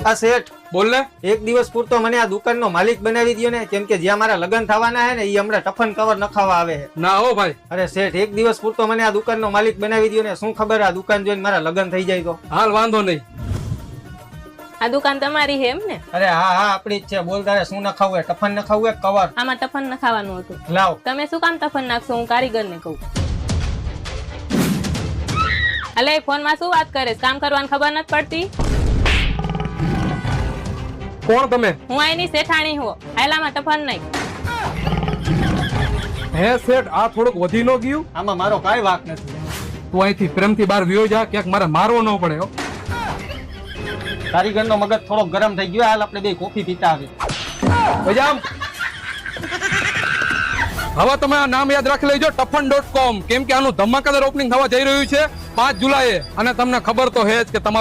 આ શેઠ બોલ ને. એક દિવસ પૂરતો મને આ દુકાનનો માલિક બનાવી દયો ને, કેમ કે જ્યાં મારા લગ્ન થવાના છે ને એ હમણાં ટફન કવર નખાવા આવે છે. ના હો ભાઈ. અરે શેઠ, એક દિવસ પૂરતો મને આ દુકાનનો માલિક બનાવી દયો ને. શું ખબર આ દુકાન જોઈને મારા લગ્ન થઈ જાય તો. હાલ વાંધો નહીં. આ દુકાન તમારી છે એમ ને? અરે હા હા, આપણી જ છે. બોલ, તારે શું નખાવું છે? ટફન નખાવું છે કવર? આમાં ટફન નખાવાનું હતું. લાવ. તમે શું કામ ટફન નાખશો? હું કારીગરને કહું. અલે ફોનમાં શું વાત કરે? કામ કરવાની ખબર નથી પડતી? કોણ તમે? હું આઈની શેઠાણી હું. આયલામાં ટફન નહીં. હે શેઠ, આ થોડુંક વધી ન ગયું? આમાં મારો કાંઈ વાંક નથી. તું અહીંથી પ્રેમથી બહાર વિયો જા, ક્યાંક મારે મારવો ન પડે હો. કારીગરનો મગજ થોડો ગરમ થઈ ગયો. હાલ આપણે બે કોફી પીતા આવી. બજામ. હવે તમે આ નામ યાદ રાખી લેજો, ટફન.com, કેમ કે આનું ધમાકેદાર ઓપનિંગ થવા જઈ રહ્યું છે 5 જુલાઈએ, અને તમને ખબર તો હે જ કે તમારો